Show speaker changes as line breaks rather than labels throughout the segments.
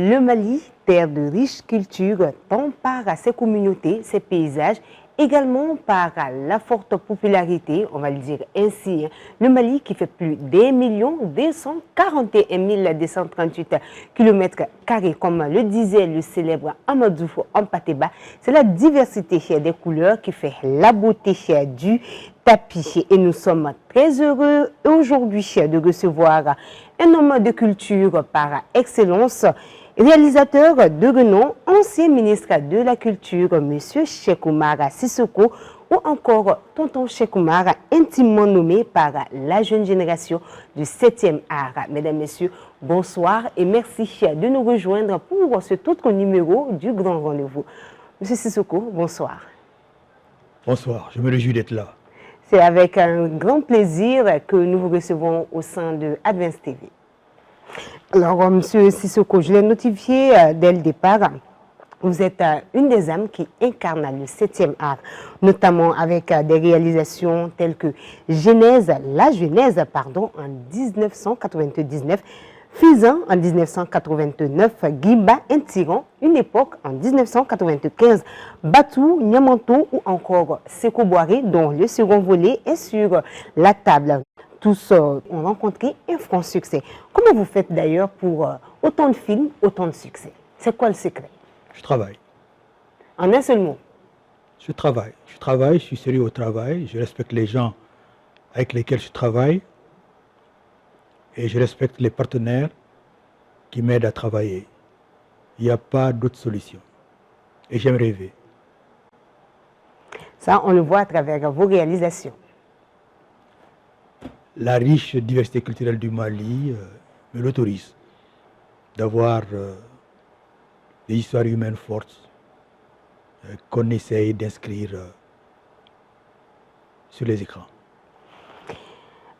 Le Mali, terre de riches cultures, tant par ses communautés, ses paysages, également par la forte popularité, on va le dire ainsi. Le Mali qui fait plus d'1 241 238 km², comme le disait le célèbre Amadou Ampateba. C'est la diversité des couleurs qui fait la beauté du tapis. Et nous sommes très heureux aujourd'hui de recevoir un homme de culture par excellence, réalisateur de renom, ancien ministre de la Culture, M. Cheikh Oumar Sissoko, ou encore tonton Cheikh Oumar, intimement nommé par la jeune génération du 7e art. Mesdames, Messieurs, bonsoir et merci de nous rejoindre pour ce autre numéro du Grand Rendez-vous. M. Sissoko, bonsoir.
Bonsoir, je me réjouis d'être là.
C'est avec un grand plaisir que nous vous recevons au sein de Advance TV. Alors, M. Sissoko, je l'ai notifié dès le départ, vous êtes une des âmes qui incarne le 7e art, notamment avec des réalisations telles que La Genèse, en 1999, Fizan en 1989, Gimba, un tyran, une époque en 1995, Batou, Niamanto ou encore Seko Boiré, dont le second volet est sur la table. Tous ont rencontré un franc succès. Comment vous faites d'ailleurs pour autant de films, autant de succès? C'est quoi le secret?
Je travaille.
En un seul mot?
Je travaille, je suis sérieux au travail, je respecte les gens avec lesquels je travaille et je respecte les partenaires qui m'aident à travailler. Il n'y a pas d'autre solution. Et j'aime rêver.
Ça, on le voit à travers vos réalisations.
La riche diversité culturelle du Mali me l'autorise d'avoir des histoires humaines fortes qu'on essaye d'inscrire sur les écrans.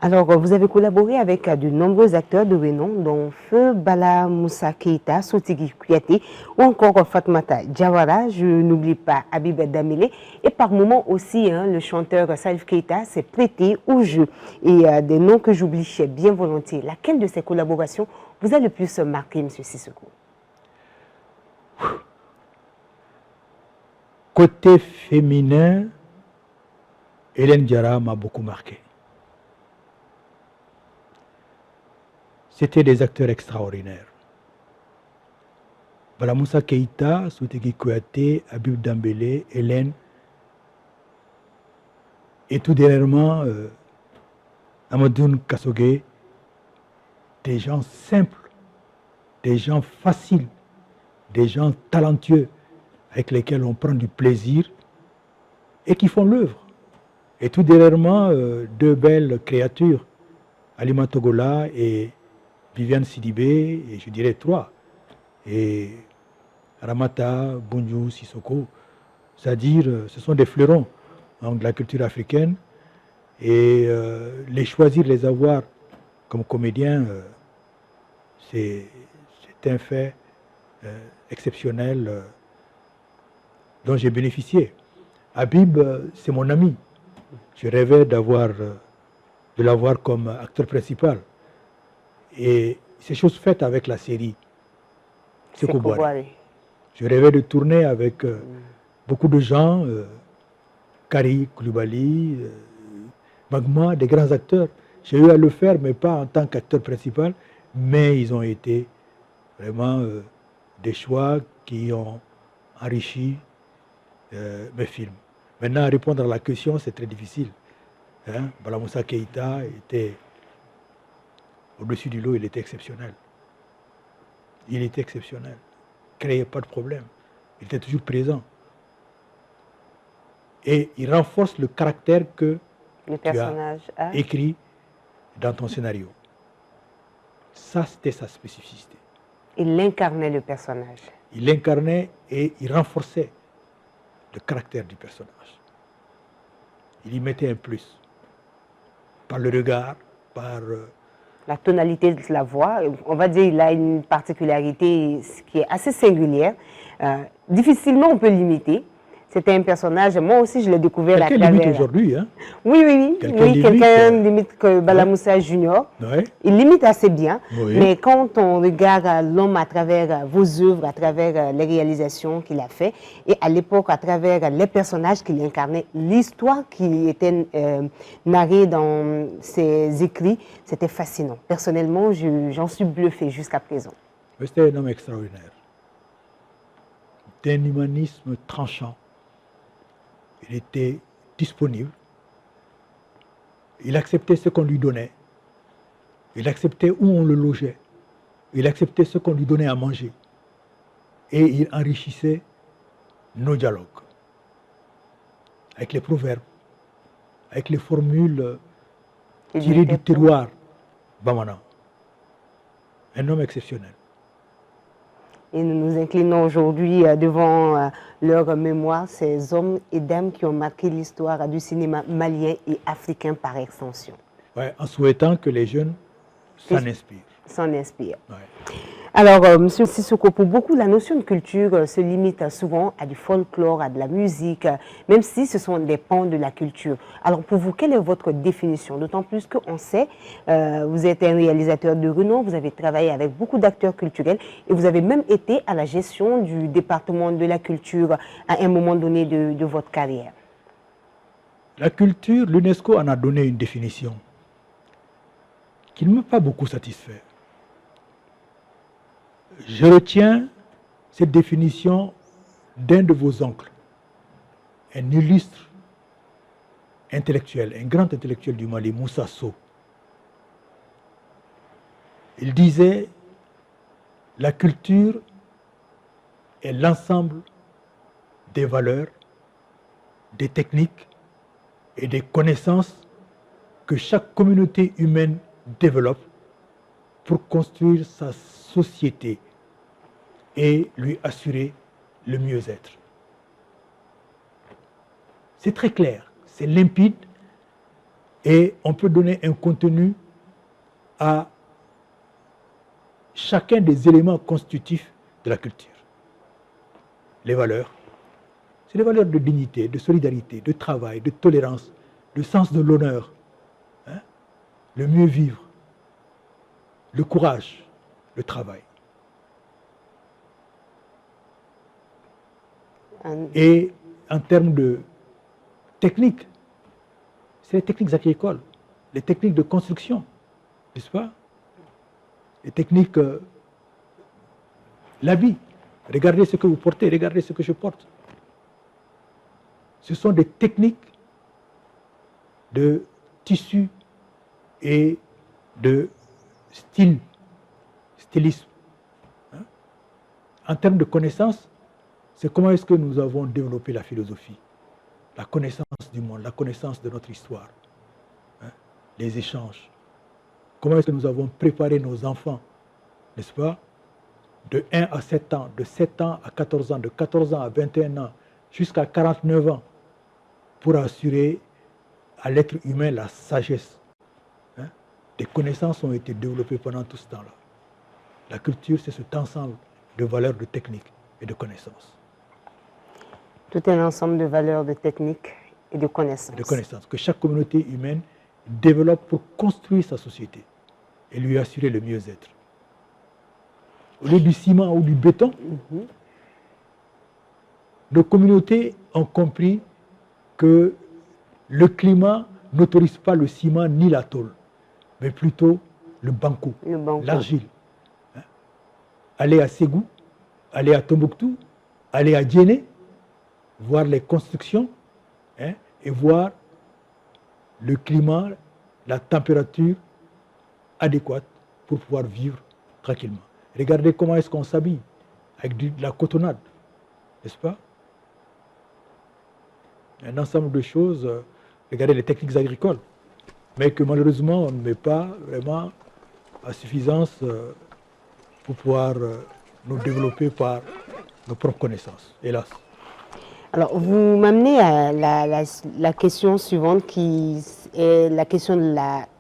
Alors, vous avez collaboré avec de nombreux acteurs de renom, dont Feu Bala Moussa Keïta, Sotigui Kouyaté ou encore Fatmata Diawara. Je n'oublie pas Habib Damele. Et par moments aussi, le chanteur Salif Keïta s'est prêté au jeu. Et des noms que j'oublie bien volontiers. Laquelle de ces collaborations vous a le plus marqué, M. Sissoko?
Côté féminin, Hélène Diarra m'a beaucoup marqué. C'était des acteurs extraordinaires. Bala Moussa Keïta, Sotigui Kouyaté, Habib Dambélé, Hélène, et tout dernièrement, Amadoun Kassogué, des gens simples, des gens faciles, des gens talentueux, avec lesquels on prend du plaisir et qui font l'œuvre. Et tout dernièrement, deux belles créatures, Alima Togola et Viviane Sidibé, et je dirais trois, et Ramata, Bunju, Sissoko, c'est-à-dire ce sont des fleurons de la culture africaine, et les choisir, les avoir comme comédiens, c'est un fait exceptionnel dont j'ai bénéficié. Habib, c'est mon ami. Je rêvais de l'avoir comme acteur principal. Et c'est chose faite avec la série Seko Boiré. Je rêvais de tourner avec beaucoup de gens, Kari Koulibaly, Magma, des grands acteurs. J'ai eu à le faire, mais pas en tant qu'acteur principal, mais ils ont été vraiment des choix qui ont enrichi mes films. Maintenant, répondre à la question, c'est très difficile. Bala Moussa Keïta était au-dessus du lot, il était exceptionnel. Il était exceptionnel. Il ne créait pas de problème. Il était toujours présent. Et il renforce le caractère que tu as écrit dans ton scénario. Ça, c'était sa spécificité.
Il incarnait le personnage.
Il l'incarnait et il renforçait le caractère du personnage. Il y mettait un plus. Par le regard, par
la tonalité de la voix. On va dire qu'il a une particularité qui est assez singulière. Difficilement on peut l'imiter. C'était un personnage, moi aussi je l'ai découvert à
Quelqu'un limite
travers...
aujourd'hui, hein?
Oui, quelqu'un limite que Bala Moussa Junior.
Ouais.
Il limite assez bien,
Oui.
mais quand on regarde l'homme à travers vos œuvres, à travers les réalisations qu'il a fait, et à l'époque à travers les personnages qu'il incarnait, l'histoire qui était narrée dans ses écrits, c'était fascinant. Personnellement, j'en suis bluffée jusqu'à présent.
C'était un homme extraordinaire, d'un humanisme tranchant. Il était disponible, il acceptait ce qu'on lui donnait, il acceptait où on le logeait, il acceptait ce qu'on lui donnait à manger et il enrichissait nos dialogues avec les proverbes, avec les formules tirées du terroir Bamana. Un homme exceptionnel.
Et nous nous inclinons aujourd'hui devant leur mémoire, ces hommes et dames qui ont marqué l'histoire du cinéma malien et africain par extension.
Ouais, en souhaitant que les jeunes s'en inspirent.
S'en inspirent.
Ouais.
Alors, M. Sissoko, pour beaucoup, la notion de culture se limite souvent à du folklore, à de la musique, même si ce sont des pans de la culture. Alors, pour vous, quelle est votre définition? D'autant plus qu'on sait, vous êtes un réalisateur de renom, vous avez travaillé avec beaucoup d'acteurs culturels et vous avez même été à la gestion du département de la culture à un moment donné de votre carrière.
La culture, l'UNESCO en a donné une définition qui ne m'a pas beaucoup satisfait. Je retiens cette définition d'un de vos oncles, un illustre intellectuel, un grand intellectuel du Mali, Moussa Sow. Il disait, la culture est l'ensemble des valeurs, des techniques et des connaissances que chaque communauté humaine développe pour construire sa société et lui assurer le mieux-être. C'est très clair, c'est limpide et on peut donner un contenu à chacun des éléments constitutifs de la culture. Les valeurs, c'est les valeurs de dignité, de solidarité, de travail, de tolérance, de sens de l'honneur, hein, le mieux vivre, le courage, le travail. Et en termes de techniques, c'est les techniques agricoles, les techniques de construction, n'est-ce pas? Les techniques, l'habit. Regardez ce que vous portez, regardez ce que je porte. Ce sont des techniques de tissu et de stylisme. Hein? En termes de connaissances, c'est comment est-ce que nous avons développé la philosophie, la connaissance du monde, la connaissance de notre histoire, hein? Les échanges. Comment est-ce que nous avons préparé nos enfants, n'est-ce pas, de 1 à 7 ans, de 7 ans à 14 ans, de 14 ans à 21 ans, jusqu'à 49 ans, pour assurer à l'être humain la sagesse. Hein? Des connaissances ont été développées pendant tout ce temps-là. La culture, c'est cet ensemble de valeurs, de techniques et de connaissances.
Tout un ensemble de valeurs, de techniques et de connaissances.
De connaissances que chaque communauté humaine développe pour construire sa société et lui assurer le mieux-être. Au lieu du ciment ou du béton, nos communautés ont compris que le climat n'autorise pas le ciment ni la tôle, mais plutôt le banco, l'argile. Hein? Aller à Ségou, aller à Tombouctou, aller à Djéné, voir les constructions, hein, et voir le climat, la température adéquate pour pouvoir vivre tranquillement. Regardez comment est-ce qu'on s'habille, avec de la cotonnade, n'est-ce pas? Un ensemble de choses, regardez les techniques agricoles, mais que malheureusement on ne met pas vraiment à suffisance pour pouvoir nous développer par nos propres connaissances, hélas.
Alors, vous m'amenez à la question suivante qui est la question de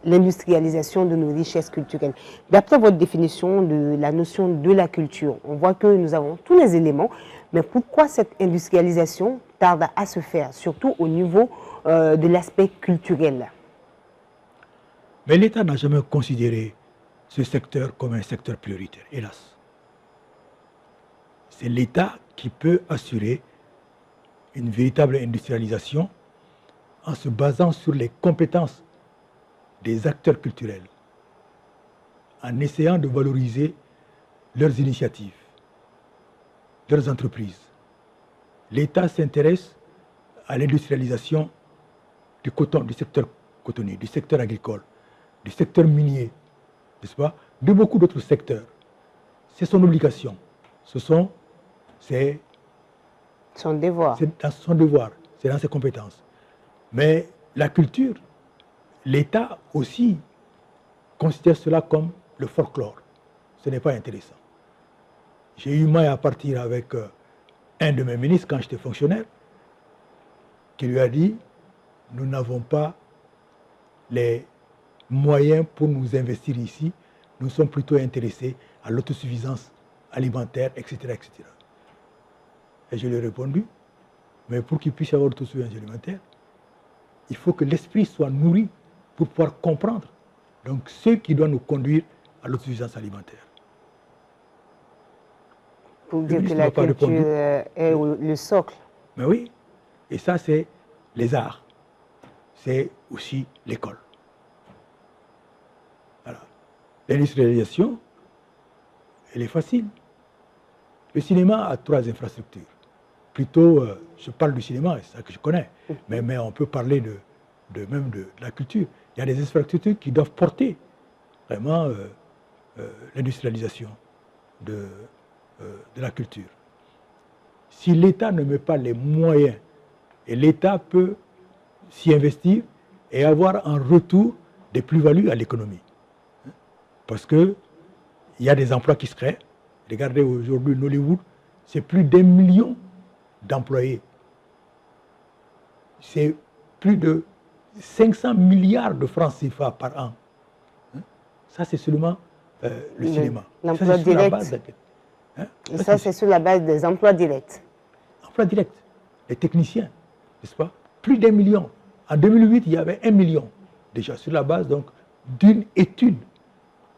l'industrialisation de nos richesses culturelles. D'après votre définition de la notion de la culture, on voit que nous avons tous les éléments Mais pourquoi cette industrialisation tarde à se faire, surtout au niveau de l'aspect culturel?
Mais l'État n'a jamais considéré ce secteur comme un secteur prioritaire, hélas. C'est l'État qui peut assurer une véritable industrialisation en se basant sur les compétences des acteurs culturels, en essayant de valoriser leurs initiatives, leurs entreprises. L'État s'intéresse à l'industrialisation du coton, du secteur cotonnier, du secteur agricole, du secteur minier, n'est-ce pas, de beaucoup d'autres secteurs. C'est son obligation. C'est
son devoir.
C'est dans son devoir, c'est dans ses compétences. Mais la culture, l'État aussi considère cela comme le folklore. Ce n'est pas intéressant. J'ai eu maille à partir avec un de mes ministres quand j'étais fonctionnaire, qui lui a dit, nous n'avons pas les moyens pour nous investir ici, nous sommes plutôt intéressés à l'autosuffisance alimentaire, etc., etc. Et je lui ai répondu, mais pour qu'il puisse y avoir l'autosuffisance alimentaire, il faut que l'esprit soit nourri pour pouvoir comprendre donc ce qui doit nous conduire à l'autosuffisance alimentaire.
Pour dire que la culture est le socle.
Mais oui, et ça c'est les arts, c'est aussi l'école. Voilà. L'industrialisation, elle est facile. Le cinéma a 3 infrastructures. Plutôt, je parle du cinéma, c'est ça que je connais, mais on peut parler même de la culture. Il y a des infrastructures qui doivent porter vraiment l'industrialisation de la culture. Si l'État ne met pas les moyens, et l'État peut s'y investir et avoir en retour des plus-values à l'économie. Parce qu'il y a des emplois qui se créent. Regardez aujourd'hui Nollywood, c'est plus d'1 million d'employés. C'est plus de 500 milliards de francs CFA par an. Ça, c'est seulement le cinéma.
L'emploi direct. Et ça, c'est sur la base des emplois directs.
Emplois directs. Les techniciens, n'est-ce pas? Plus d'1 million. En 2008, il y avait 1 million, déjà, sur la base donc d'une étude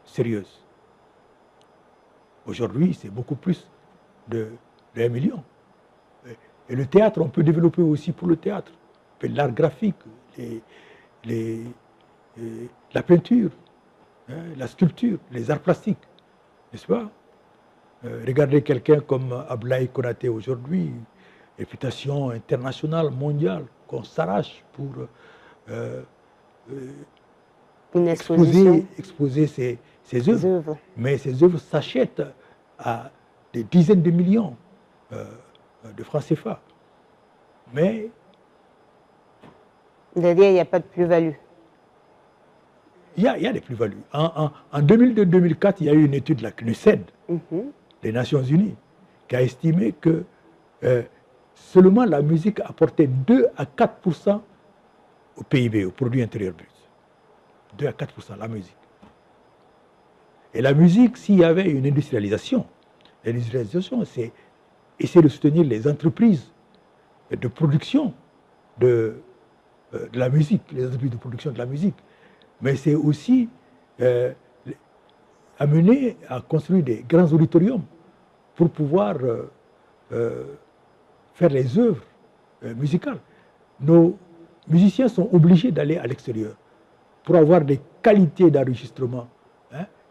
sérieuse. Aujourd'hui, c'est beaucoup plus de 1 million. Et le théâtre, on peut développer aussi pour le théâtre. L'art graphique, la peinture, la sculpture, les arts plastiques, n'est-ce pas? Regardez quelqu'un comme Ablaye Konaté aujourd'hui, réputation internationale, mondiale, qu'on s'arrache pour exposer ses œuvres. Mais ces œuvres s'achètent à des dizaines de millions de francs CFA. Mais
derrière, il n'y a pas de plus-value.
Il y a des plus-values. En 2002-2004, il y a eu une étude de la CNUSED, des Nations Unies, qui a estimé que seulement la musique apportait 2 à 4% au PIB, au produit intérieur brut. 2 à 4%, la musique. Et la musique, s'il y avait une industrialisation, l'industrialisation, c'est essayer de soutenir les entreprises de production de la musique, les entreprises de production de la musique. Mais c'est aussi amener à construire des grands auditoriums pour pouvoir faire les œuvres musicales. Nos musiciens sont obligés d'aller à l'extérieur pour avoir des qualités d'enregistrement.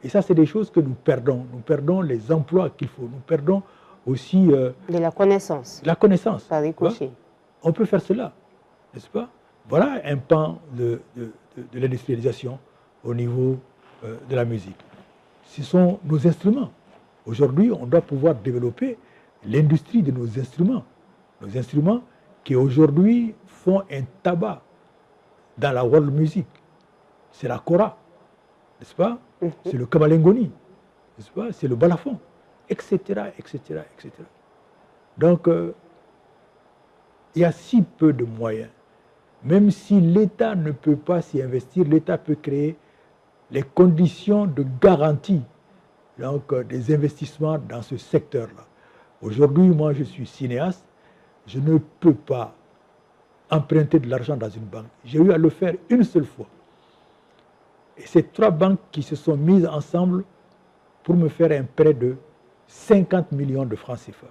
Et ça, c'est des choses que nous perdons. Nous perdons les emplois qu'il faut. Nous perdons aussi...
de la connaissance.
La connaissance.
Par ricochet.
On peut faire cela, n'est-ce pas? Voilà un pan de l'industrialisation au niveau de la musique. Ce sont nos instruments. Aujourd'hui, on doit pouvoir développer l'industrie de nos instruments. Nos instruments qui aujourd'hui font un tabac dans la world music. C'est la kora, n'est-ce pas? C'est le kabalengoni, n'est-ce pas? C'est le balafon, etc., etc., etc. Donc, il y a si peu de moyens. Même si l'État ne peut pas s'y investir, l'État peut créer les conditions de garantie donc, des investissements dans ce secteur-là. Aujourd'hui, moi, je suis cinéaste. Je ne peux pas emprunter de l'argent dans une banque. J'ai eu à le faire une seule fois. Et c'est 3 banques qui se sont mises ensemble pour me faire un prêt de 50 millions de francs CFA.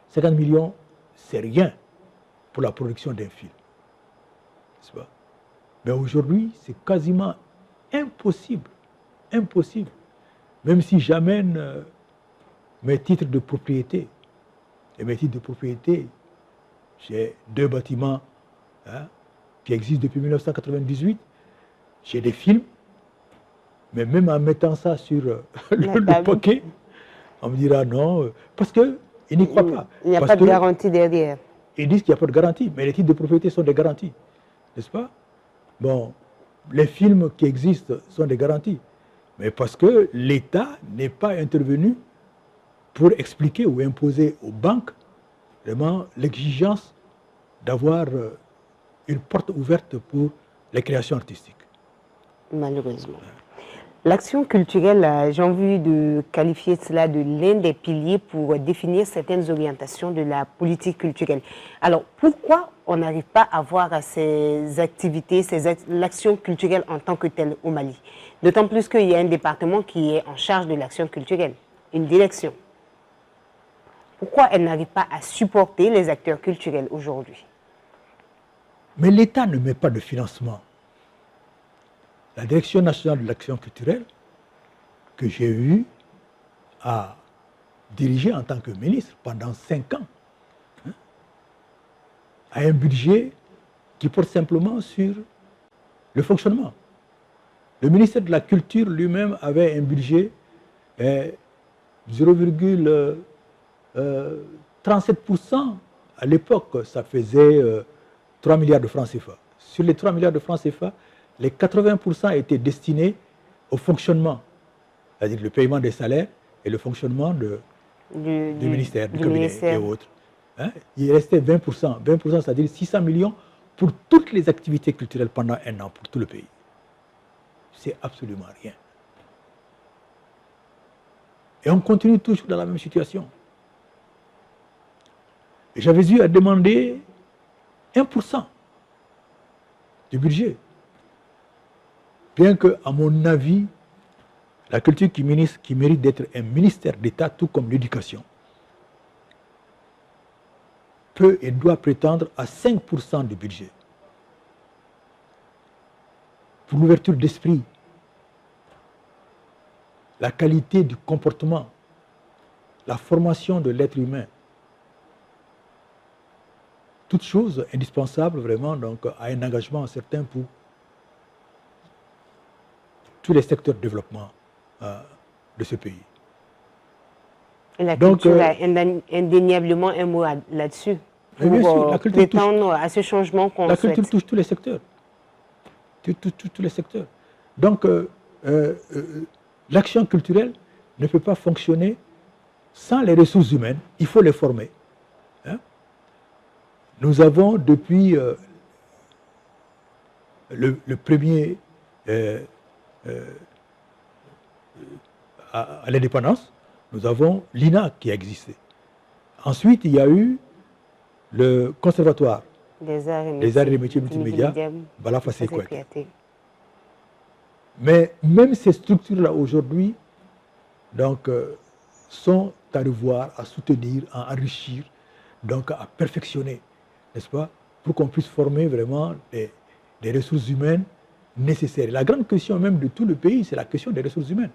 50 millions, c'est rien pour la production d'un film. N'est-ce pas? Mais aujourd'hui, c'est quasiment impossible. Impossible. Même si j'amène mes titres de propriété. Et mes titres de propriété, j'ai 2 bâtiments qui existent depuis 1998. J'ai des films. Mais même en mettant ça sur le paquet, on me dira non. Parce qu'ils n'y croient pas.
Il n'y a pas de garantie derrière.
Ils disent qu'il n'y a pas de garantie. Mais les titres de propriété sont des garanties. N'est-ce pas? Bon, les films qui existent sont des garanties. Mais parce que l'État n'est pas intervenu pour expliquer ou imposer aux banques vraiment l'exigence d'avoir une porte ouverte pour les créations artistiques.
Malheureusement. L'action culturelle, j'ai envie de qualifier cela de l'un des piliers pour définir certaines orientations de la politique culturelle. Alors, pourquoi on n'arrive pas à voir ces activités, l'action culturelle en tant que telle au Mali? D'autant plus qu'il y a un département qui est en charge de l'action culturelle, une direction. Pourquoi elle n'arrive pas à supporter les acteurs culturels aujourd'hui?
Mais l'État ne met pas de financement. La Direction nationale de l'action culturelle, que j'ai eu à diriger en tant que ministre pendant 5 ans, a un budget qui porte simplement sur le fonctionnement. Le ministère de la Culture lui-même avait un budget 0,37%. À l'époque, ça faisait 3 milliards de francs CFA. Sur les 3 milliards de francs CFA, les 80% étaient destinés au fonctionnement, c'est-à-dire le paiement des salaires et le fonctionnement du ministère, du cabinet et autres. Il restait 20%. 20%, c'est-à-dire 600 millions pour toutes les activités culturelles pendant 1 an, pour tout le pays. C'est absolument rien. Et on continue toujours dans la même situation. J'avais eu à demander 1% du budget. Bien que, à mon avis, la culture qui mérite d'être un ministère d'État, tout comme l'éducation, peut et doit prétendre à 5% du budget. Pour l'ouverture d'esprit, la qualité du comportement, la formation de l'être humain, toutes choses indispensables vraiment donc, à un engagement certain pour tous les secteurs de développement de ce pays.
Et la culture a indéniablement un mot là-dessus pour prétendre à ce changement qu'on souhaite.
La culture touche tous les secteurs. Tous les secteurs. Donc, l'action culturelle ne peut pas fonctionner sans les ressources humaines. Il faut les former. Nous avons depuis le premier à l'indépendance, nous avons l'INA qui a existé. Ensuite, il y a eu le conservatoire des arts et métiers multimédia, Bala Fassé Kouyaté. Mais même ces structures-là aujourd'hui donc, sont à revoir, à soutenir, à enrichir, donc à perfectionner, n'est-ce pas, pour qu'on puisse former vraiment des ressources humaines nécessaires. La grande question même de tout le pays, c'est la question des ressources humaines.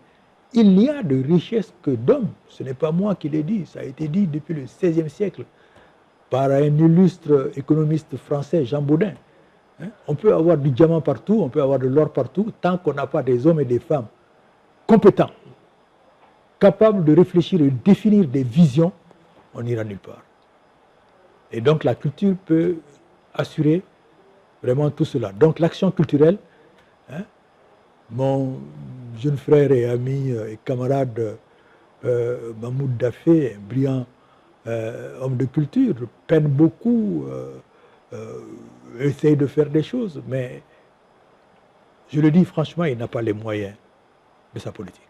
Il n'y a de richesse que d'hommes. Ce n'est pas moi qui l'ai dit, ça a été dit depuis le XVIe siècle par un illustre économiste français, Jean Baudin. On peut avoir du diamant partout, on peut avoir de l'or partout, tant qu'on n'a pas des hommes et des femmes compétents, capables de réfléchir et de définir des visions, on n'ira nulle part. Et donc la culture peut assurer vraiment tout cela. Donc l'action culturelle, mon jeune frère et ami et camarade Mahmoud Dafé, un brillant homme de culture, peine beaucoup, essaye de faire des choses, mais je le dis franchement, il n'a pas les moyens de sa politique.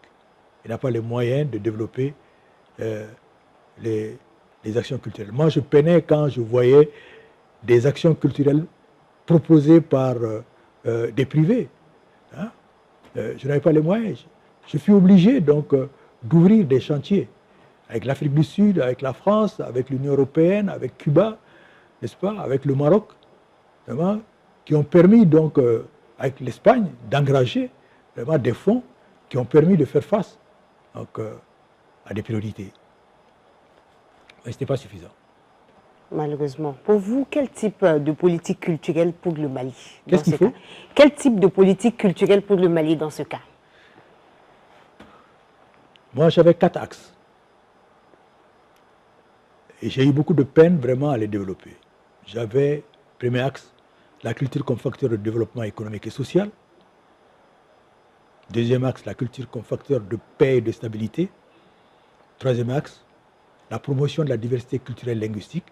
Il n'a pas les moyens de développer les actions culturelles. Moi, je peinais quand je voyais des actions culturelles proposées par des privés. Hein. Je n'avais pas les moyens. Je fus obligé donc d'ouvrir des chantiers avec l'Afrique du Sud, avec la France, avec l'Union européenne, avec Cuba, n'est-ce pas, avec le Maroc, vraiment, qui ont permis donc, avec l'Espagne, d'engager vraiment des fonds qui ont permis de faire face donc, à des priorités. Mais ce n'était pas suffisant.
Malheureusement. Pour vous, quel type de politique culturelle pour le Mali?
Qu'est-ce qu'il faut?
Quel type de politique culturelle pour le Mali dans ce cas?
Moi, j'avais 4 axes. Et j'ai eu beaucoup de peine vraiment à les développer. J'avais, premier axe, la culture comme facteur de développement économique et social. Deuxième axe, la culture comme facteur de paix et de stabilité. Troisième axe, la promotion de la diversité culturelle et linguistique.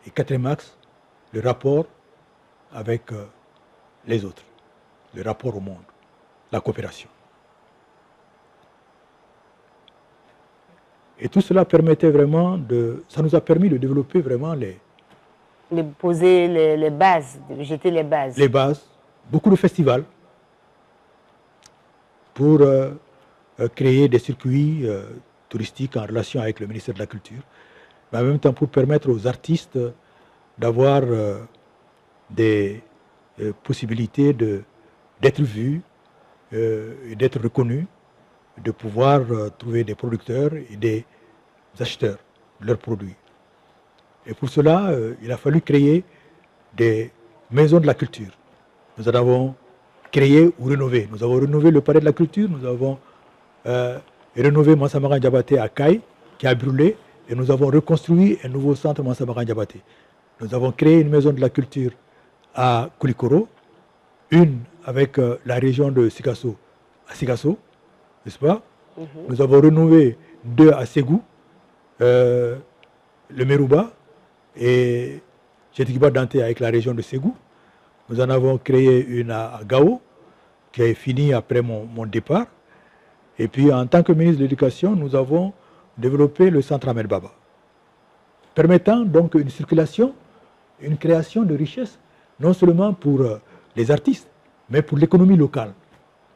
Et quatrième axe, le rapport avec les autres, le rapport au monde, la coopération. Et tout cela permettait vraiment ça nous a permis de développer vraiment
de poser les bases, de jeter les bases.
Les bases, beaucoup de festivals pour créer des circuits touristiques en relation avec le ministère de la Culture, mais en même temps pour permettre aux artistes d'avoir des possibilités d'être vus et d'être reconnus, de pouvoir trouver des producteurs et des acheteurs de leurs produits. Et pour cela, il a fallu créer des maisons de la culture. Nous en avons créé ou rénové. Nous avons rénové le palais de la culture, nous avons rénové Mansa-Mara Ndiabaté à Caille, qui a brûlé, et nous avons reconstruit un nouveau centre Mansa-Mara Ndiabaté. Nous avons créé une maison de la culture à Koulikoro, une avec la région de Sikasso, à Sikasso, n'est-ce pas? Nous avons rénové 2 à Ségou, le Merouba et Chetikiba Danté avec la région de Ségou. Nous en avons créé une à Gao, qui est finie après mon départ. Et puis, en tant que ministre de l'Éducation, nous avons développé le centre Ahmed Baba, permettant donc une circulation, une création de richesses, non seulement pour les artistes, mais pour l'économie locale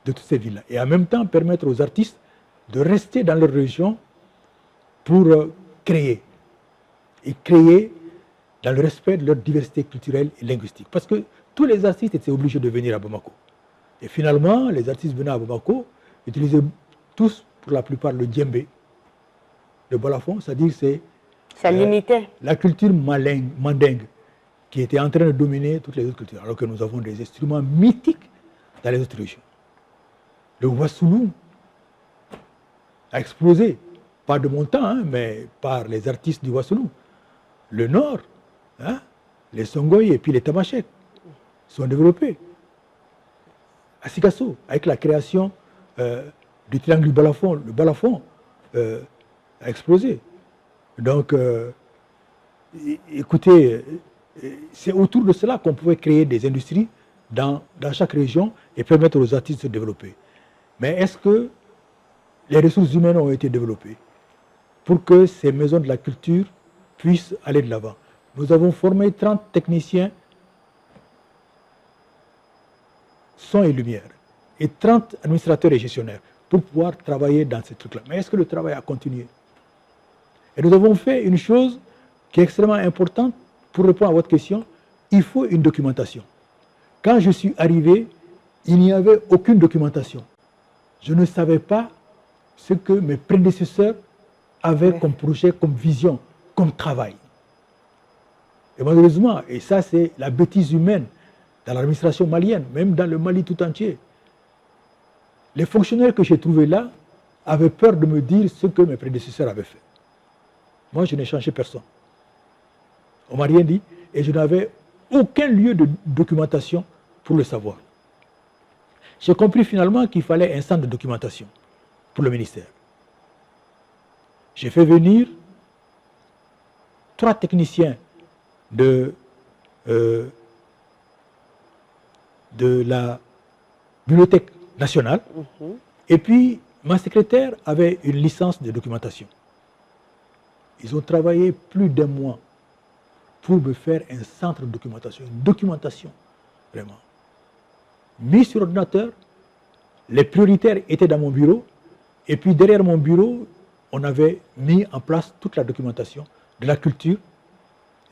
de toutes ces villes-là. Et en même temps, permettre aux artistes de rester dans leur région pour créer. Et créer dans le respect de leur diversité culturelle et linguistique. Parce que tous les artistes étaient obligés de venir à Bamako. Et finalement, les artistes venant à Bamako utilisaient tous, pour la plupart, le djembé, le balafon, c'est-à-dire c'est la culture mandingue qui était en train de dominer toutes les autres cultures, alors que nous avons des instruments mythiques dans les autres régions. Le wassoulou a explosé, pas de mon temps, hein, mais par les artistes du wassoulou. Le Nord, hein, les Songoï et puis les Tamashek sont développés. À Sikasso, avec la création du triangle du balafon, le balafon a explosé. Donc, écoutez, c'est autour de cela qu'on pouvait créer des industries dans chaque région et permettre aux artistes de se développer. Mais est-ce que les ressources humaines ont été développées pour que ces maisons de la culture puissent aller de l'avant? Nous avons formé 30 techniciens son et lumière et 30 administrateurs et gestionnaires pour pouvoir travailler dans ces trucs-là. Mais est-ce que le travail a continué? Et nous avons fait une chose qui est extrêmement importante pour répondre à votre question. Il faut une documentation. Quand je suis arrivé, il n'y avait aucune documentation. Je ne savais pas ce que mes prédécesseurs avaient comme projet, comme vision, comme travail. Et malheureusement, et ça c'est la bêtise humaine dans l'administration malienne, même dans le Mali tout entier, les fonctionnaires que j'ai trouvés là avaient peur de me dire ce que mes prédécesseurs avaient fait. Moi, je n'ai changé personne. On ne m'a rien dit et je n'avais aucun lieu de documentation pour le savoir. J'ai compris finalement qu'il fallait un centre de documentation pour le ministère. J'ai fait venir 3 techniciens de la Bibliothèque nationale et puis ma secrétaire avait une licence de documentation. Ils ont travaillé plus d'un mois pour me faire un centre de documentation, une documentation, vraiment. Mis sur ordinateur, les prioritaires étaient dans mon bureau, et puis derrière mon bureau, on avait mis en place toute la documentation de la culture,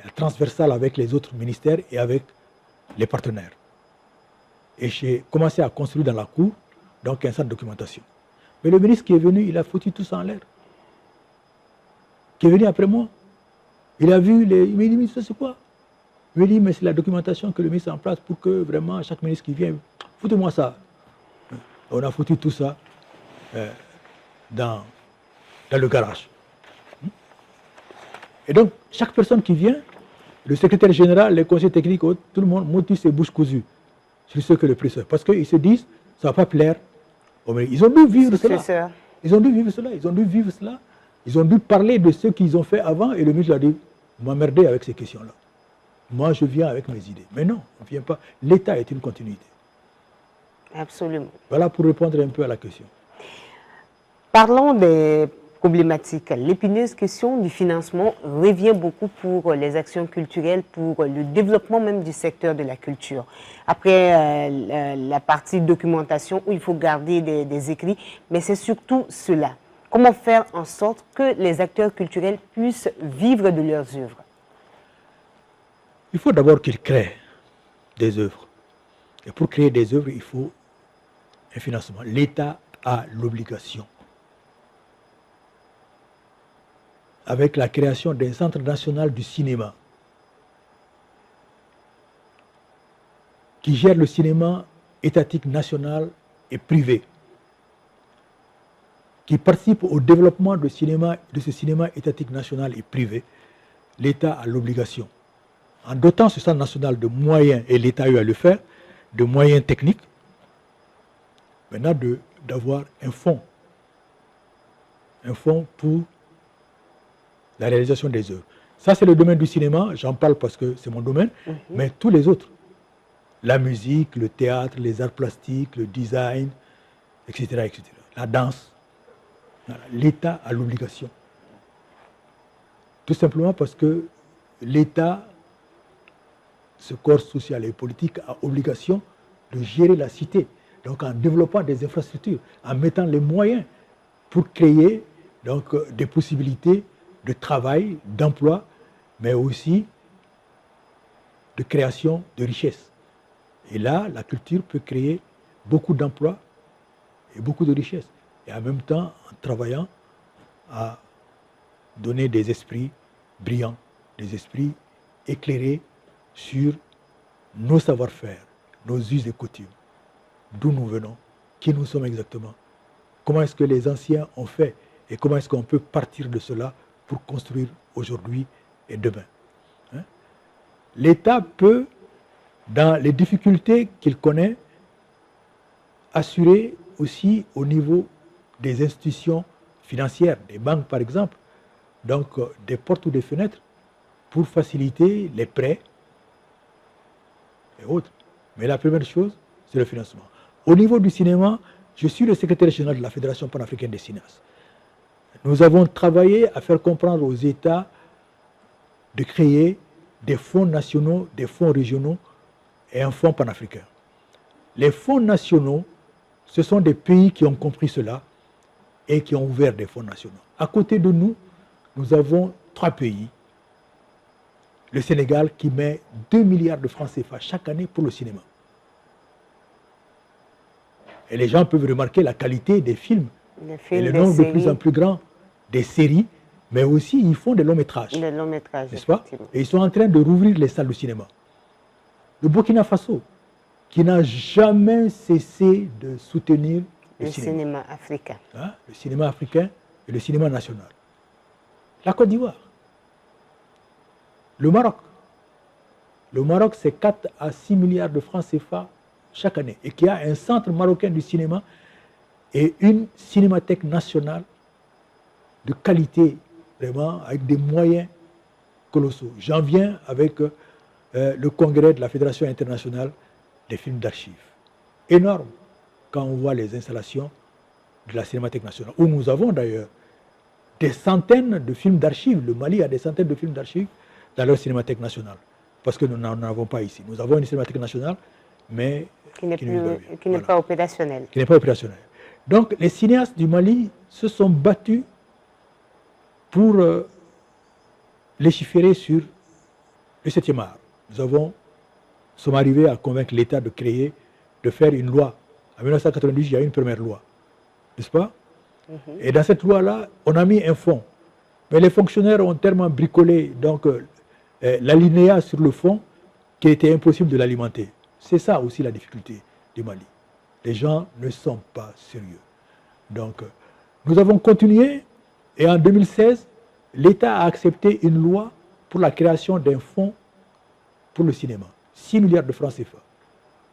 la transversale avec les autres ministères et avec les partenaires. Et j'ai commencé à construire dans la cour, donc un centre de documentation. Mais le ministre qui est venu, il a foutu tout ça en l'air. Qui est venu après moi. Il a vu, il m'a dit, mais ça c'est quoi? Il m'a dit, mais c'est la documentation que le ministre a en place pour que vraiment chaque ministre qui vient, foutez-moi ça. On a foutu tout ça dans le garage. Et donc, chaque personne qui vient, le secrétaire général, les conseillers techniques, tout le monde motive ses bouches cousues sur ce que le prix. Parce qu'ils se disent, ça ne va pas plaire. Ils ont dû vivre cela. Ils ont dû vivre cela. Ils ont dû vivre cela. Ils ont dû parler de ce qu'ils ont fait avant et le ministre a dit, m'emmerder avec ces questions-là. Moi, je viens avec mes idées. Mais non, on ne vient pas. L'État est une continuité.
Absolument.
Voilà pour répondre un peu à la question.
Parlons des problématiques. L'épineuse question du financement revient beaucoup pour les actions culturelles, pour le développement même du secteur de la culture. Après la partie documentation où il faut garder des écrits, mais c'est surtout cela. Comment faire en sorte que les acteurs culturels puissent vivre de leurs œuvres?
Il faut d'abord qu'ils créent des œuvres. Et pour créer des œuvres, il faut un financement. L'État a l'obligation. Avec la création d'un centre national du cinéma, qui gère le cinéma étatique national et privé, qui participe au développement de ce cinéma étatique national et privé, l'État a l'obligation, en dotant ce centre national de moyens, et l'État a eu à le faire, de moyens techniques, maintenant d'avoir un fonds pour la réalisation des œuvres. Ça, c'est le domaine du cinéma, j'en parle parce que c'est mon domaine, mais tous les autres, la musique, le théâtre, les arts plastiques, le design, etc., etc., la danse, l'État a l'obligation. Tout simplement parce que l'État, ce corps social et politique, a obligation de gérer la cité. Donc en développant des infrastructures, en mettant les moyens pour créer donc, des possibilités de travail, d'emploi, mais aussi de création de richesses. Et là, la culture peut créer beaucoup d'emplois et beaucoup de richesses. Et en même temps, en travaillant à donner des esprits brillants, des esprits éclairés sur nos savoir-faire, nos us et coutumes, d'où nous venons, qui nous sommes exactement, comment est-ce que les anciens ont fait et comment est-ce qu'on peut partir de cela pour construire aujourd'hui et demain. Hein? L'État peut, dans les difficultés qu'il connaît, assurer aussi au niveau des institutions financières, des banques par exemple, donc des portes ou des fenêtres pour faciliter les prêts et autres. Mais la première chose, c'est le financement. Au niveau du cinéma, je suis le secrétaire général de la Fédération panafricaine des cinéastes. Nous avons travaillé à faire comprendre aux États de créer des fonds nationaux, des fonds régionaux et un fonds panafricain. Les fonds nationaux, ce sont des pays qui ont compris cela et qui ont ouvert des fonds nationaux. À côté de nous, nous avons 3 pays. Le Sénégal qui met 2 milliards de francs CFA chaque année pour le cinéma. Et les gens peuvent remarquer la qualité des films et le nombre de plus en plus grand des séries, mais aussi ils font des longs métrages.
Des longs métrages,
n'est-ce pas? Et ils sont en train de rouvrir les salles de cinéma. Le Burkina Faso, qui n'a jamais cessé de soutenir le cinéma
africain.
Hein? Le cinéma africain et le cinéma national. La Côte d'Ivoire. Le Maroc. Le Maroc, c'est 4 à 6 milliards de francs CFA chaque année et qui a un centre marocain du cinéma et une cinémathèque nationale de qualité, vraiment, avec des moyens colossaux. J'en viens avec le congrès de la Fédération internationale des films d'archives. Énorme quand on voit les installations de la Cinémathèque nationale, où nous avons d'ailleurs des centaines de films d'archives. Le Mali a des centaines de films d'archives dans leur cinémathèque nationale. Parce que nous n'en avons pas ici. Nous avons une cinémathèque nationale, mais
qui n'est pas opérationnelle.
Qui n'est pas opérationnelle. Donc, les cinéastes du Mali se sont battus pour légiférer sur le 7e art. Nous sommes arrivés à convaincre l'État de faire une loi. En 1990, il y a eu une première loi, n'est-ce pas? Et dans cette loi-là, on a mis un fonds. Mais les fonctionnaires ont tellement bricolé l'alinéa sur le fonds qu'il était impossible de l'alimenter. C'est ça aussi la difficulté du Mali. Les gens ne sont pas sérieux. Donc, nous avons continué et en 2016, l'État a accepté une loi pour la création d'un fonds pour le cinéma. 6 milliards de francs CFA.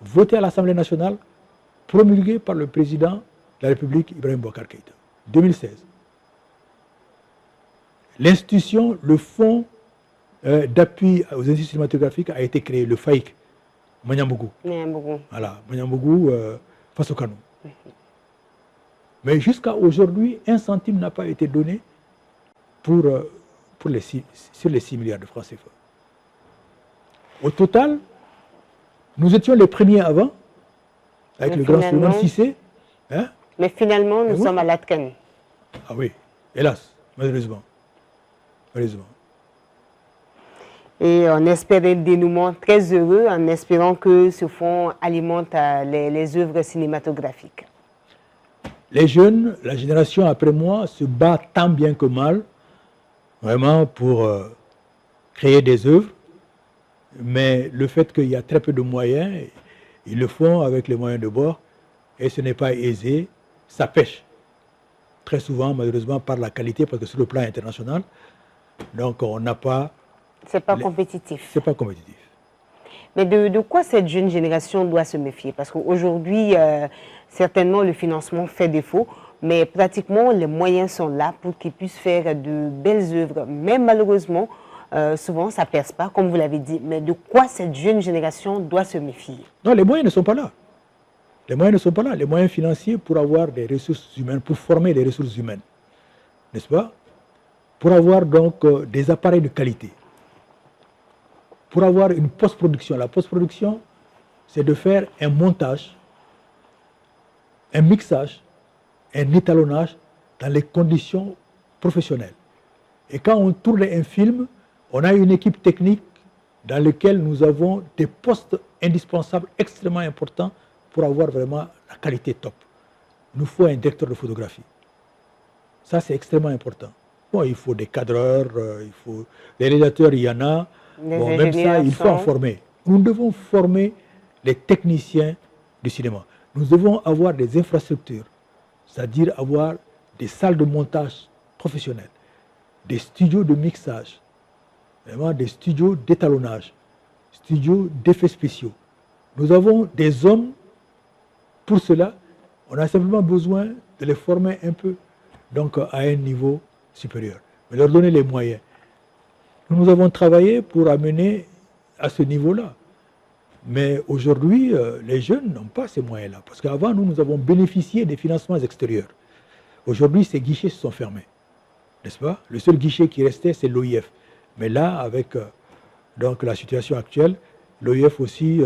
Voté à l'Assemblée nationale, promulgué par le président de la République, Ibrahim Boubacar Keïta. 2016. L'institution, le fonds d'appui aux instituts cinématographiques a été créé, le FAIC, Manyambougou. Voilà, Manyambougou, face au Kanou. Mais jusqu'à aujourd'hui, 1 centime n'a pas été donné sur les 6 milliards de francs CFA. Au total, nous étions les premiers avant, avec le grand Souleymane Cissé. Hein?
Mais finalement, nous sommes à l'Atken.
Ah oui, hélas, malheureusement. Malheureusement.
Et on espère un dénouement très heureux en espérant que ce fonds alimente les œuvres cinématographiques.
Les jeunes, la génération après moi, se bat tant bien que mal, vraiment pour créer des œuvres. Mais le fait qu'il y a très peu de moyens, ils le font avec les moyens de bord, et ce n'est pas aisé, ça pêche. Très souvent, malheureusement, par la qualité, parce que sur le plan international, donc on n'a pas...
C'est pas compétitif.
C'est pas compétitif.
Mais de quoi cette jeune génération doit se méfier? Parce qu'aujourd'hui, certainement, le financement fait défaut, mais pratiquement, les moyens sont là pour qu'ils puissent faire de belles œuvres. Mais malheureusement, souvent, ça ne perce pas, comme vous l'avez dit. Mais de quoi cette jeune génération doit se méfier?
Non, les moyens ne sont pas là. Les moyens ne sont pas là. Les moyens financiers pour avoir des ressources humaines, pour former des ressources humaines, n'est-ce pas? Pour avoir donc des appareils de qualité. Pour avoir une post-production. La post-production, c'est de faire un montage, un mixage, un étalonnage dans les conditions professionnelles. Et quand on tourne un film, on a une équipe technique dans laquelle nous avons des postes indispensables extrêmement importants pour avoir vraiment la qualité top. Il nous faut un directeur de photographie. Ça, c'est extrêmement important. Bon, il faut des cadreurs, il faut des réalisateurs, il y en a. Bon, même ça, il faut en former. Nous devons former les techniciens du cinéma. Nous devons avoir des infrastructures, c'est-à-dire avoir des salles de montage professionnelles, des studios de mixage, vraiment des studios d'étalonnage, studios d'effets spéciaux. Nous avons des hommes pour cela. On a simplement besoin de les former un peu, donc à un niveau supérieur, mais leur donner les moyens. Nous avons travaillé pour amener à ce niveau-là. Mais aujourd'hui, les jeunes n'ont pas ces moyens-là. Parce qu'avant, nous avons bénéficié des financements extérieurs. Aujourd'hui, ces guichets se sont fermés. N'est-ce pas? Le seul guichet qui restait, c'est l'OIF. Mais là, avec donc, la situation actuelle, l'OIF aussi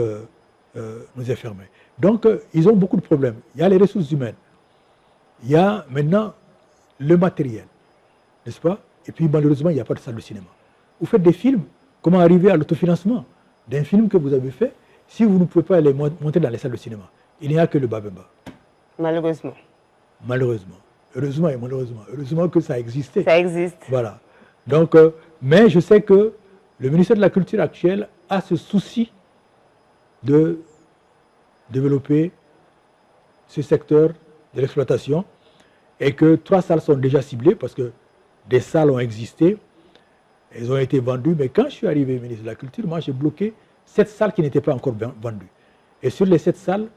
nous est fermé. Donc, ils ont beaucoup de problèmes. Il y a les ressources humaines. Il y a maintenant le matériel. N'est-ce pas? Et puis, malheureusement, il n'y a pas de salle de cinéma. Vous faites des films, comment arriver à l'autofinancement d'un film que vous avez fait si vous ne pouvez pas les monter dans les salles de cinéma? Il n'y a que le Babemba.
Malheureusement.
Malheureusement. Heureusement et malheureusement. Heureusement que ça existait.
Ça existe.
Voilà. Donc, mais je sais que le ministère de la Culture actuel a ce souci de développer ce secteur de l'exploitation et que 3 salles sont déjà ciblées parce que des salles ont existé. Elles ont été vendues, mais quand je suis arrivé ministre de la Culture, moi j'ai bloqué 7 salles qui n'étaient pas encore vendues. Et sur les 7 salles,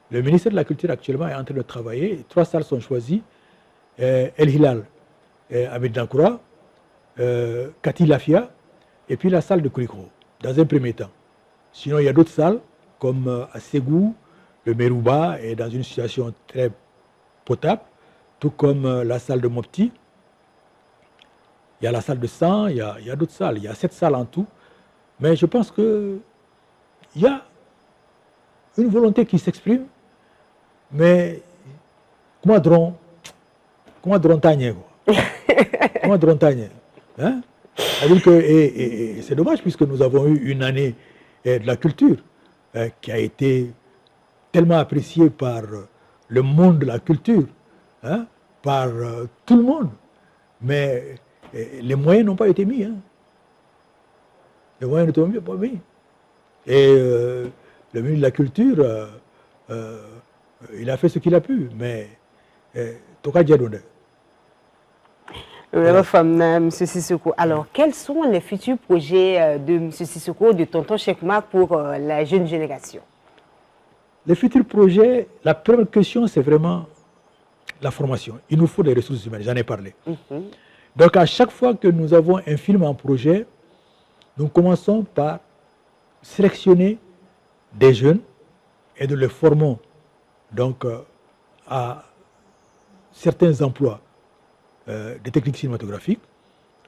le ministère de la Culture actuellement est en train de travailler. 3 salles sont choisies. El Hilal, Ahmed Dankoura, Kati Lafia, et puis la salle de Koulikro, dans un premier temps. Sinon, il y a d'autres salles, comme à Ségou, le Merouba est dans une situation très potable, tout comme la salle de Mopti, Il y a la salle de sang, il y a d'autres salles. Il y a 7 salles en tout. Mais je pense qu'il y a une volonté qui s'exprime, mais comment Tagné, quoi. Comment Tagné, hein? C'est-à-dire que, et c'est dommage puisque nous avons eu une année de la culture qui a été tellement appréciée par le monde de la culture, hein, par tout le monde. Mais les moyens n'ont pas été mis. Hein. Les moyens n'ont pas mis. Et le ministre de la Culture, il a fait ce qu'il a pu, mais Toka Djadonde.
M. Sissoko. Alors, quels sont les futurs projets de M. Sissoko, de Tonton Cheikh Oumar pour la jeune génération?
Les futurs projets, la première question, c'est vraiment la formation. Il nous faut des ressources humaines, j'en ai parlé. Donc, à chaque fois que nous avons un film en projet, nous commençons par sélectionner des jeunes et de les former donc, à certains emplois de techniques cinématographiques,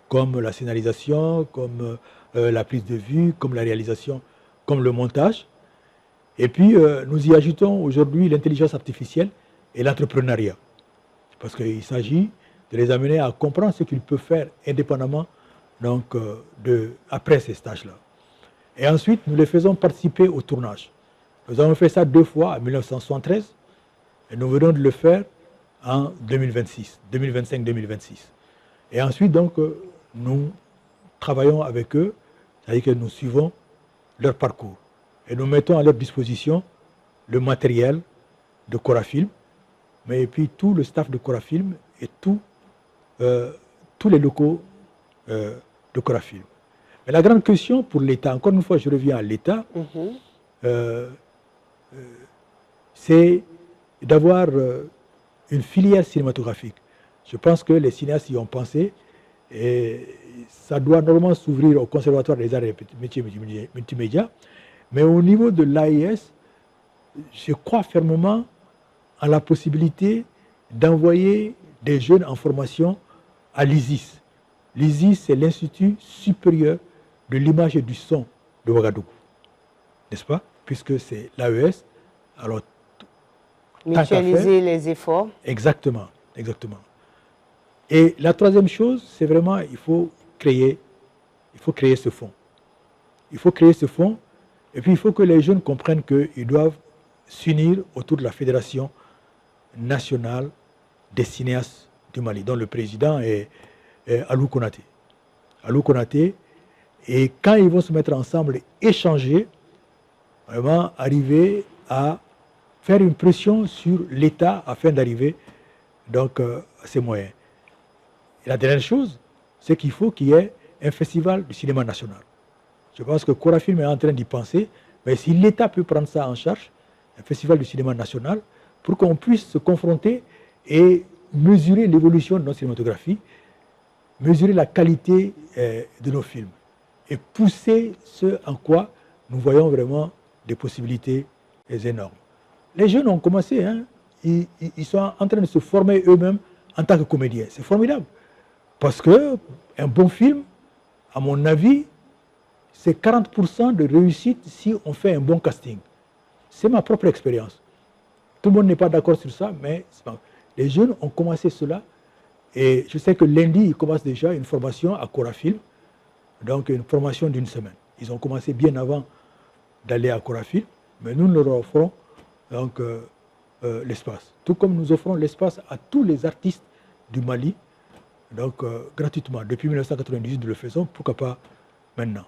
comme la scénarisation, comme la prise de vue, comme la réalisation, comme le montage. Et puis, nous y ajoutons aujourd'hui l'intelligence artificielle et l'entrepreneuriat. Parce qu'il s'agit de les amener à comprendre ce qu'ils peuvent faire indépendamment donc, après ces stages-là. Et ensuite, nous les faisons participer au tournage. Nous avons fait ça 2 fois, en 1973, et nous venons de le faire en 2026, 2025-2026. Et ensuite, donc, nous travaillons avec eux, c'est-à-dire que nous suivons leur parcours. Et nous mettons à leur disposition le matériel de Corafilm, mais et puis tout le staff de Corafilm et tous les locaux de Corafilm. Mais la grande question pour l'État, encore une fois, je reviens à l'État, c'est d'avoir une filière cinématographique. Je pense que les cinéastes y ont pensé et ça doit normalement s'ouvrir au Conservatoire des arts et des métiers multimédia. Mais au niveau de l'AIS, je crois fermement à la possibilité d'envoyer des jeunes en formation à l'ISIS. L'ISIS, c'est l'Institut supérieur de l'image et du son de Ouagadougou. N'est-ce pas? Puisque c'est l'AES. Alors,
mutualiser les efforts.
Exactement, exactement. Et la troisième chose, c'est vraiment, il faut créer ce fonds. Il faut créer ce fonds, et puis il faut que les jeunes comprennent qu'ils doivent s'unir autour de la Fédération nationale des cinéastes du Mali, dont le président est Alou Konaté. Alou Konaté, et quand ils vont se mettre ensemble et échanger, vraiment arriver à faire une pression sur l'État afin d'arriver donc à ces moyens. Et la dernière chose, c'est qu'il faut qu'il y ait un festival du cinéma national. Je pense que Corafilm est en train d'y penser, mais si l'État peut prendre ça en charge, un festival du cinéma national, pour qu'on puisse se confronter et mesurer l'évolution de notre cinématographie, mesurer la qualité de nos films et pousser ce en quoi nous voyons vraiment des possibilités énormes. Les jeunes ont commencé, hein, ils sont en train de se former eux-mêmes en tant que comédiens. C'est formidable. Parce qu'un bon film, à mon avis, c'est 40% de réussite si on fait un bon casting. C'est ma propre expérience. Tout le monde n'est pas d'accord sur ça, mais les jeunes ont commencé cela. Et je sais que lundi, ils commencent déjà une formation à Corafilm, donc une formation d'1 semaine. Ils ont commencé bien avant d'aller à Corafilm, mais nous leur offrons donc l'espace. Tout comme nous offrons l'espace à tous les artistes du Mali, donc gratuitement. Depuis 1998, nous le faisons, pourquoi pas maintenant.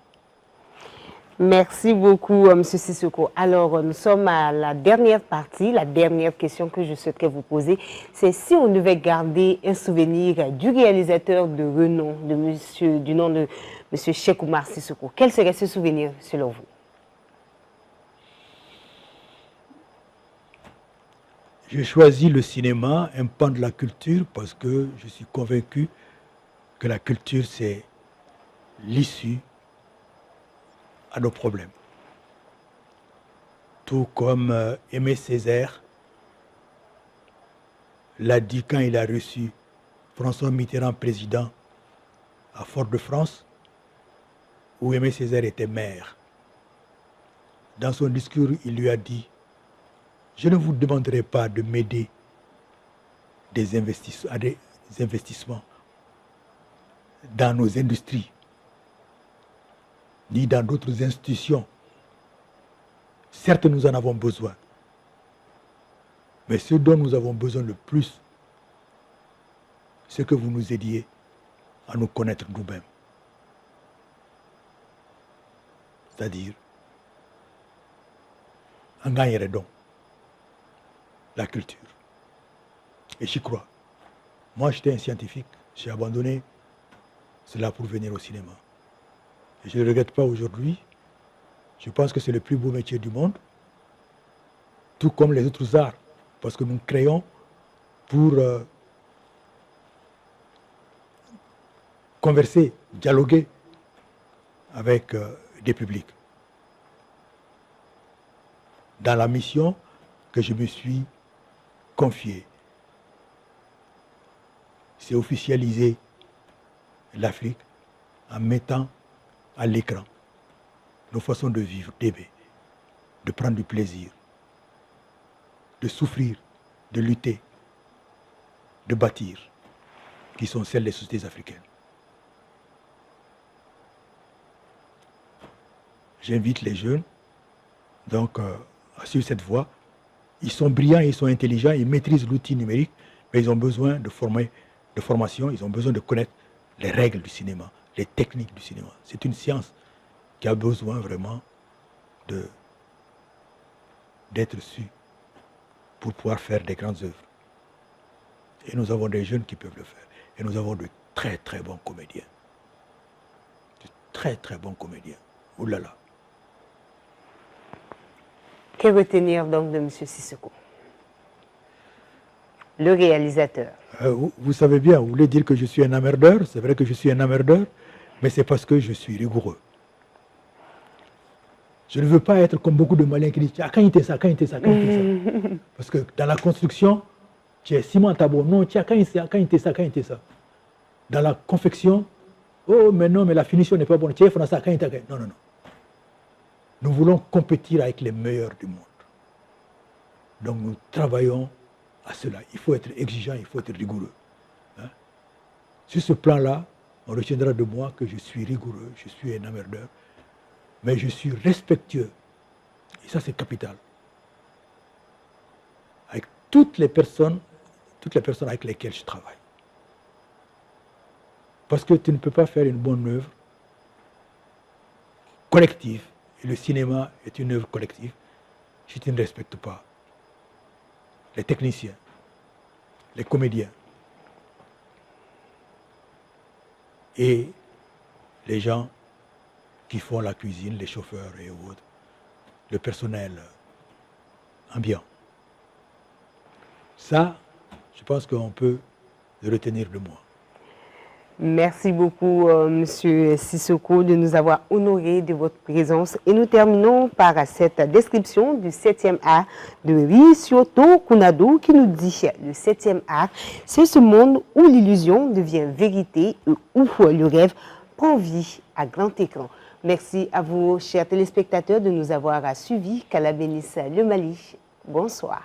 Merci beaucoup, M. Sissoko. Alors, nous sommes à la dernière partie, la dernière question que je souhaiterais vous poser, c'est si on devait garder un souvenir du réalisateur de renom, du nom de M. Cheikh Oumar Sissoko, quel serait ce souvenir selon vous?
J'ai choisi le cinéma, un pan de la culture, parce que je suis convaincu que la culture, c'est l'issue à nos problèmes. Tout comme Aimé Césaire l'a dit quand il a reçu François Mitterrand président à Fort-de-France, où Aimé Césaire était maire. Dans son discours, il lui a dit « Je ne vous demanderai pas de m'aider à des investissements dans nos industries, ni dans d'autres institutions. Certes, nous en avons besoin. Mais ce dont nous avons besoin le plus, c'est que vous nous aidiez à nous connaître nous-mêmes. C'est-à-dire, en gagnerait donc la culture. Et j'y crois. Moi, j'étais un scientifique, j'ai abandonné cela pour venir au cinéma. Et je ne le regrette pas aujourd'hui. Je pense que c'est le plus beau métier du monde, tout comme les autres arts, parce que nous créons pour converser, dialoguer avec des publics. Dans la mission que je me suis confiée, c'est officialiser l'Afrique en mettant à l'écran nos façons de vivre, d'aimer, de prendre du plaisir, de souffrir, de lutter, de bâtir, qui sont celles des sociétés africaines. J'invite les jeunes donc à suivre cette voie. Ils sont brillants, ils sont intelligents, ils maîtrisent l'outil numérique, mais ils ont besoin de formation, ils ont besoin de connaître les règles du cinéma, les techniques du cinéma. C'est une science qui a besoin vraiment d'être su pour pouvoir faire des grandes œuvres. Et nous avons des jeunes qui peuvent le faire. Et nous avons de très très bons comédiens. De très très bons comédiens. Ouh là là.
Que retenir donc de M. Sissoko, le réalisateur?
Vous savez bien, vous voulez dire que je suis un emmerdeur. C'est vrai que je suis un emmerdeur, mais c'est parce que je suis rigoureux. Je ne veux pas être comme beaucoup de Maliens qui disent « Ah, quand il était ça, quand il était ça, quand il était ça ». Parce que dans la construction, tu es ciment tabou. Non, tu as quand il était ça, quand il était ça. Dans la confection, oh, mais non, mais la finition n'est pas bonne. Tu es français, quand il était ça. Non, non, non. Nous voulons compétir avec les meilleurs du monde. Donc nous travaillons à cela. Il faut être exigeant, il faut être rigoureux. Hein? Sur ce plan-là, on retiendra de moi que je suis rigoureux, je suis un emmerdeur, mais je suis respectueux. Et ça, c'est capital. Avec toutes les personnes avec lesquelles je travaille. Parce que tu ne peux pas faire une bonne œuvre collective, et le cinéma est une œuvre collective, si tu ne respectes pas les techniciens, les comédiens et les gens qui font la cuisine, les chauffeurs et autres, le personnel ambiant. Ça, je pense qu'on peut le retenir de moi.
Merci beaucoup, Monsieur Sissoko, de nous avoir honorés de votre présence. Et nous terminons par cette description du 7e art de Rissioto Kunado qui nous dit le 7e art, c'est ce monde où l'illusion devient vérité et où le rêve prend vie à grand écran. Merci à vous, chers téléspectateurs, de nous avoir suivis. Qu'Allah bénisse le Mali. Bonsoir.